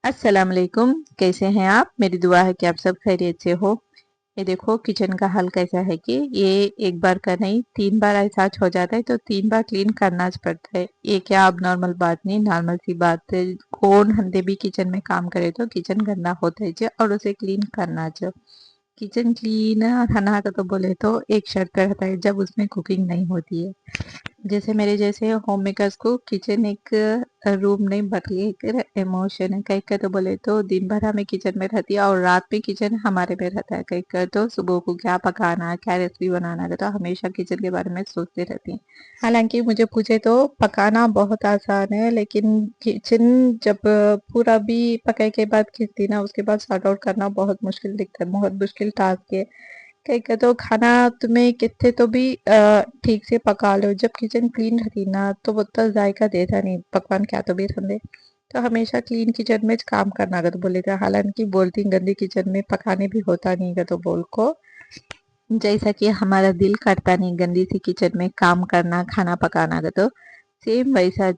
अस्सलाम वालेकुम। कैसे हैं आप? मेरी दुआ है कि आप सब खैरियत से हो। ये देखो किचन का हाल कैसा है कि ये एक बार का नहीं 3 बार ऐसा हो जाता है, तो 3 बार क्लीन करना पड़ता है। ये क्या अब नॉर्मल बात नहीं, नॉर्मल सी बात है। कौन हंदे भी किचन में काम करे तो किचन गंदा होता है और उसे क्लीन करना चाहिए। किचन क्लीन रहना का तो बोले तो एक शर्त पे रहता है, जब उसमें कुकिंग नहीं होती है। जैसे मेरे जैसे होम मेकर्स को किचन एक रूम नहीं बल्कि एक इमोशन है। कई का तो बोले तो दिन भर हमें किचन में रहती है और रात में किचन हमारे में रहता है। कई का तो सुबह को क्या पकाना क्या रेसिपी बनाना का तो हमेशा किचन के बारे में सोचते रहती हैं। हालांकि मुझे पूछे तो पकाना बहुत आसान है, लेकिन किचन जब पूरा भी पकाए के बाद खींचती ना, उसके बाद सॉर्ट आउट करना बहुत मुश्किल दिखता है, बहुत मुश्किल टास्क है। कई का तो खाना तुम्हें कितने तो भी ठीक से पका लो, जब किचन क्लीन रहती ना तो वो तो जायका देता नहीं पकवान क्या तो भी रहते। तो हमेशा क्लीन किचन में काम करना अगर तो बोले थे, हालांकि बोलती गंदी किचन में पकाने भी होता नहीं का तो बोल को जैसा कि हमारा दिल करता नहीं गंदी सी किचन में काम करना खाना पकाना का तो सेम वैसा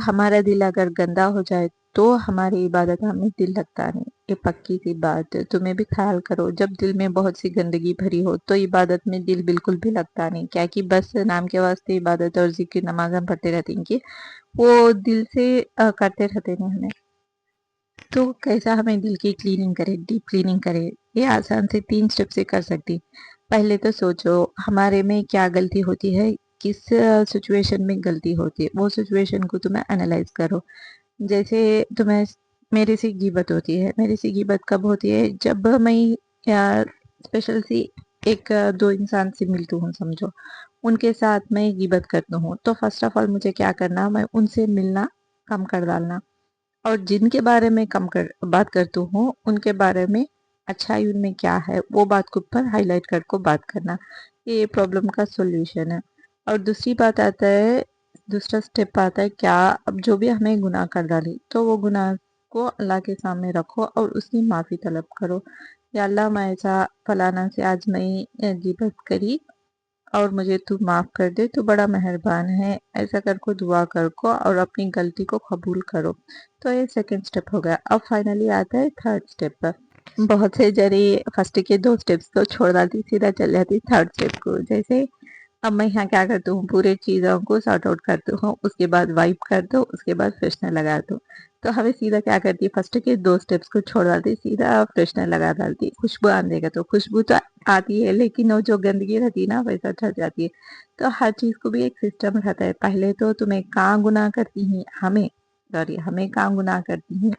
हमारा दिल अगर गंदा हो जाए तो हमारी इबादत हमें दिल लगता नहीं। ये पक्की सी बात है, तुम्हें भी ख्याल करो। जब दिल में बहुत सी गंदगी भरी हो तो इबादत में दिल बिल्कुल भी लगता नहीं, क्या कि बस नाम के वास्ते इबादत और जिक्र नमाज हम पढ़ते रहते हैं कि वो दिल से करते रहते नहीं हमें। तो कैसा हमें दिल की क्लीनिंग करे, डीप क्लीनिंग करे, ये आसान से 3 स्टेप से कर सकती। पहले तो सोचो हमारे में क्या गलती होती है, किस सिचुएशन में गलती होती है, वो सिचुएशन को तुम्हें एनालाइज करो। जैसे तुम्हें मेरे से गिबत होती है, मेरे से गिबत कब होती है, जब मैं या स्पेशल सी एक दो इंसान से मिलती हूँ समझो, उनके साथ मैं गिबत करती हूँ, तो फर्स्ट ऑफ ऑल मुझे क्या करना, मैं उनसे मिलना कम कर डालना और जिनके बारे में बात करती हूँ उनके बारे में अच्छाई उनमें क्या है वो बात के ऊपर हाईलाइट कर को बात करना। ये प्रॉब्लम का सॉल्यूशन है। और दूसरी बात आता है, दूसरा स्टेप आता है क्या, अब जो भी हमें गुनाह कर डाली तो वो गुनाह को अल्लाह के सामने रखो और उसकी माफ़ी तलब करो। या अल्लाह मैं ऐसा फलाना से आज मैं गिबत करी और मुझे तू माफ़ कर दे, तू बड़ा मेहरबान है, ऐसा कर को दुआ कर को और अपनी गलती को कबूल करो। तो ये सेकंड स्टेप हो गया। अब फाइनली आता है थर्ड स्टेप पर। बहुत से जरी फर्स्ट के 2 स्टेप्स तो छोड़ डालती, सीधा चल जाती थर्ड स्टेप को। जैसे अब मैं यहाँ क्या करती हूँ, पूरे चीज़ों को सॉर्ट आउट करती हूँ, उसके बाद वाइप कर दो, उसके बाद फ्रेशनर लगा दो। तो हमें सीधा क्या करती है, फर्स्ट के 2 स्टेप्स को छोड़ डालती, सीधा फ्रेशनर लगा डालती। खुशबू आने देगा तो खुशबू तो आती है, लेकिन वो जो गंदगी रहती है ना वैसा ठहर जाती है। तो हर चीज़ को भी एक सिस्टम रहता है। पहले तो तुम्हें कहाँ गुनाह करती हैं, हमें कहाँ गुनाह करती हैं,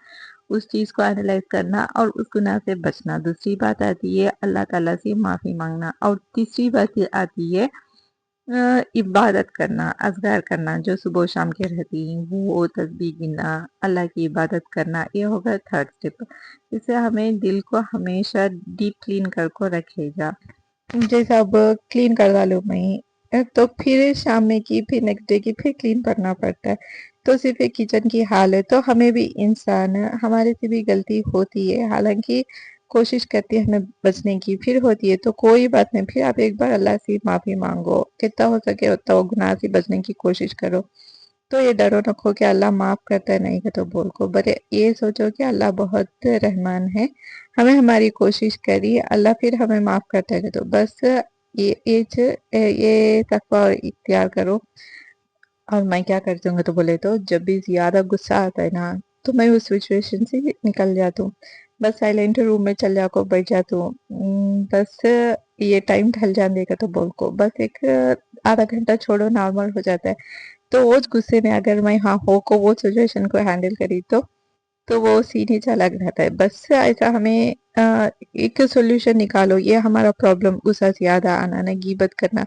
उस चीज़ को एनालाइज करना और उस गुनाह से बचना। दूसरी बात आती है अल्लाह ताला से माफ़ी मांगना और तीसरी बात ये आती है इबादत करना, अज़कार करना जो सुबह शाम के रहती हैं, वो तस्बीह गिनना, अल्लाह की इबादत करना, ये होगा थर्ड स्टेप। इससे हमें दिल को हमेशा डीप क्लीन कर को रखेगा। जैसे अब क्लीन कर डालो मैं तो फिर शाम में की फिर नेक्स्ट डे की फिर क्लीन करना पड़ता है। तो सिर्फ एक किचन की हाल है, तो हमें भी इंसान है, हमारे से भी गलती होती है, हालांकि कोशिश करती है हमें बचने की, फिर होती है तो कोई बात नहीं, फिर आप एक बार अल्लाह से माफ़ी मांगो, जितना हो सके उतना वो गुनाह से बचने की कोशिश करो। तो ये डरो रखो कि अल्लाह माफ़ करता है नहीं का तो बोल को, बट ये सोचो कि अल्लाह बहुत रहमान है, हमें हमारी कोशिश करी अल्लाह फिर हमें माफ़ करता है। तो बस ये तकवा और इख्तियार करो। और मैं क्या करती हूँ तो बोले तो जब भी ज़्यादा गुस्सा आता है ना, तो मैं उस सिचुएशन से निकल जाती हूँ। बस साइलेंट रूम में चल जाको बैठ जाती हूँ। बस ये टाइम ढल जाने का तो बोल को बस एक आधा घंटा छोड़ो नॉर्मल हो जाता है। तो उस गुस्से में अगर मैं हाँ हो को वो सिचुएशन को हैंडल करी तो वो सीन ही अलग रहता है। बस ऐसा हमें एक सॉल्यूशन निकालो, ये हमारा प्रॉब्लम गुस्सा ज़्यादा आना ना गीबत करना,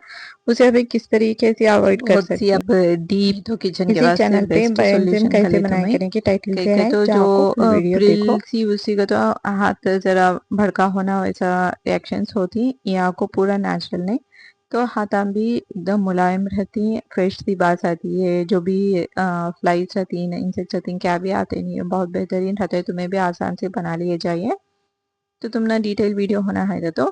उसे हमें किस तरीके से अवॉइड कर बहुत सी सकते अब डीप तो किचन हैं। के इसी वास्ते चैनल पे बेस्ट व्यंजन सॉल्यूशन कैसे खले बनाए तुम्हें करें के टाइटल कह से के है, तो जो जाको फुल वीडियो देखो। प्रिल सी उसी का तो हाथ जरा भड़का होना वैसा रिएक्शंस होती, या को पूरा नेचुरल नहीं। तो हाथां भी एकदम मुलायम रहती, फ्रेश सी बात आती है, जो भी फ्लाइज रहती हैं इंसेक्ट्स रहती हैं क्या भी आते नहीं है, बहुत बेहतरीन रहता है, तुम्हें भी आसान से बना लिए जाइए। तो तुम ना डिटेल वीडियो होना है तो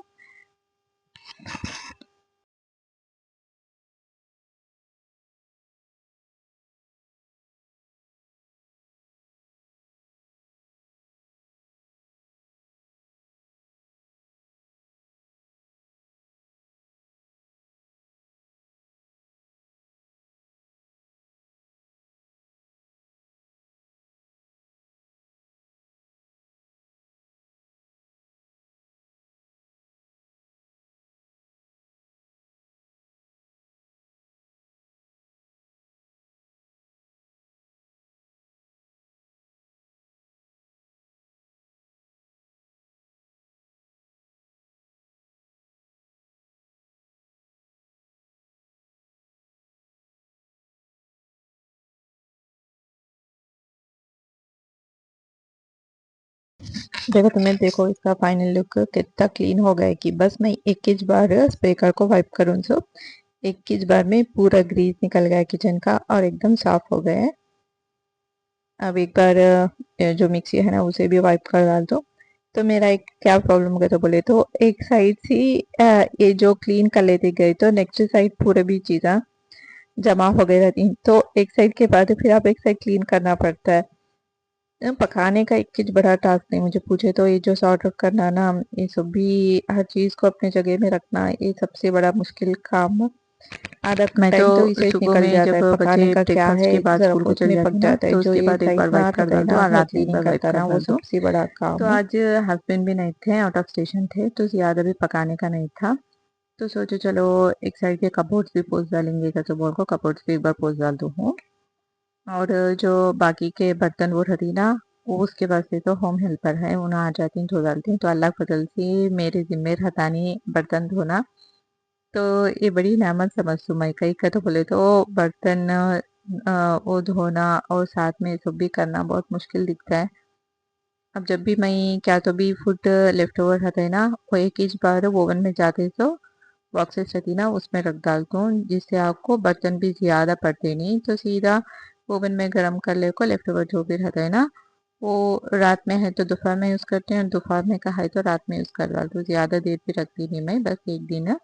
देखो तुम्हें, देखो इसका फाइनल लुक कितना क्लीन हो गया है कि बस मैं एक ही बार स्प्रेकर को वाइप करूँ तो एक ही बार में पूरा ग्रीस निकल गया है किचन का और एकदम साफ हो गया है। अब एक बार जो मिक्सी है ना उसे भी वाइप कर डाल दो। तो मेरा एक क्या प्रॉब्लम हो गया तो बोले तो एक साइड से ये जो क्लीन कर लेते गए तो नेक्स्ट साइड पूरे भी चीज़ें जमा हो गई रहती हैं, तो एक साइड के बाद फिर आप एक साइड क्लीन करना पड़ता है। पकाने का एक चीज बड़ा टास्क नहीं, मुझे पूछे तो ये जो सॉर्ट आउट करना ना, ये सब भी हर चीज को अपने जगह में रखना, ये सबसे बड़ा मुश्किल काम है। आधा मैं तो टाइम तो इसे सुबह निकल में जाता जब है, पकाने बच्चे का क्या ब्रेकफास्ट है के बाद जरा स्कूल को बहुत चले में जाते पक हैं ना, जाता है। तो जो उसके ये बाद एक साइड बार में वाइप हाथ कर होता है डाल दो ना, और हाथ रात में एक क्लीनिंग बार वाइप करता है कर ना, वो डाल दो। सबसे बड़ा तो काम है। आज हस्बैंड भी नहीं थे, आउट ऑफ स्टेशन थे, तो ज़्यादा भी पकाने का नहीं था। तो सोचो चलो एक साइड के कपबोर्ड्स भी पोंछ डालेंगे, जैसे बोल को कपबोर्ड्स भी एक बार पोंछ डाल दूँ हूँ। और जो बाकी के बर्तन वो रहती ना, वो उसके पास से तो होम हेल्पर है, उन्हें आ जाती हैं धो डालती हैं, तो अल्लाह फजल से मेरे जिम्मे रहता नहीं बर्तन धोना। तो ये बड़ी नेमत समझती हूँ मैं, कई का तो बोले तो बर्तन वो धोना और साथ में सब भी करना बहुत मुश्किल दिखता है। अब जब भी मैं क्या तो भी फूड लेफ्ट ओवर रहता है ना, वो एक ही बार ओवन में जाते तो बॉक्सेस रहती ना उसमें रख डालता हूँ, जिससे आपको बर्तन भी ज़्यादा पड़ते नहीं, तो सीधा ओवन में गर्म कर ले को लेफ्ट ओवर जो भी रहता है ना, वो रात में है तो दोपहर में यूज़ करते हैं, और दोपहर में का है तो रात में यूज़ कर डालती हूँ। ज़्यादा देर भी रखती नहीं मैं, बस एक दिन है।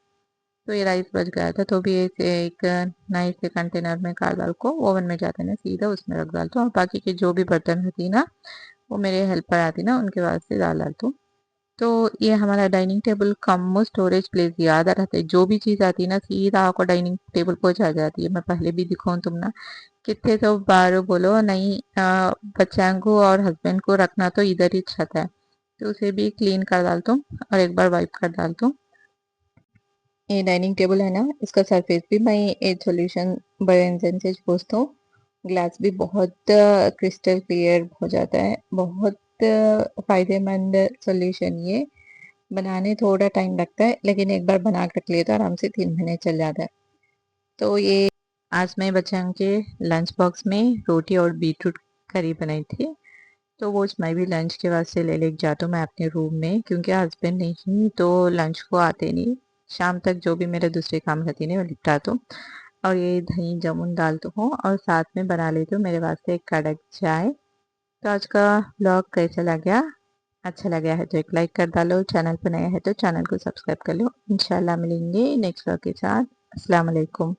तो ये राइस बच गया था तो भी इसे एक नाइस से कंटेनर में काट डाल को ओवन में जाते ना सीधा उसमें रख डालता हूँ, और बाकी के जो भी बर्तन रहती ना वो मेरे हेल्पर आती ना उनके वास्ते डाल डालती हूँ। तो ये हमारा डाइनिंग टेबल कम स्टोरेज प्लेस ज़्यादा रहता है, जो भी चीज़ आती है ना सीधा आपको डाइनिंग टेबल को आ जाती है। मैं पहले भी दिखाऊँ तुम ना कितने तो बार बोलो नहीं, बच्चों को और हस्बैंड को रखना तो इधर ही छत है, तो उसे भी क्लीन कर डालता हूँ और एक बार वाइप कर डालता हूँ। ये डाइनिंग टेबल है ना, इसका सरफेस भी मैं एक सॉल्यूशन बेंजन से पोंछता हूँ। ग्लास भी बहुत क्रिस्टल क्लियर हो जाता है, बहुत फायदेमंद सॉल्यूशन ये। बनाने थोड़ा टाइम लगता है, लेकिन एक बार बना कर लिए तो आराम से 3 महीने चल जाता है। तो ये आज मैं बच्चों के लंच बॉक्स में रोटी और बीटरूट करी बनाई थी, तो वो मैं भी लंच के वास्ते ले लेके जाता हूँ मैं अपने रूम में, क्योंकि हस्बैंड नहीं तो लंच को आते नहीं। शाम तक जो भी मेरे दूसरे काम रहते हैं वो निपटाता हूँ, और ये दही जामुन डालती हूँ और साथ में बना लेती हूँ मेरे वास्ते एक कड़क चाय। तो आज का ब्लॉग कैसा लगा? अच्छा लगा है तो एक लाइक कर डालो, चैनल पर नया है तो चैनल को सब्सक्राइब कर लो। इंशाल्लाह मिलेंगे नेक्स्ट ब्लॉग के साथ। अस्सलाम वालेकुम।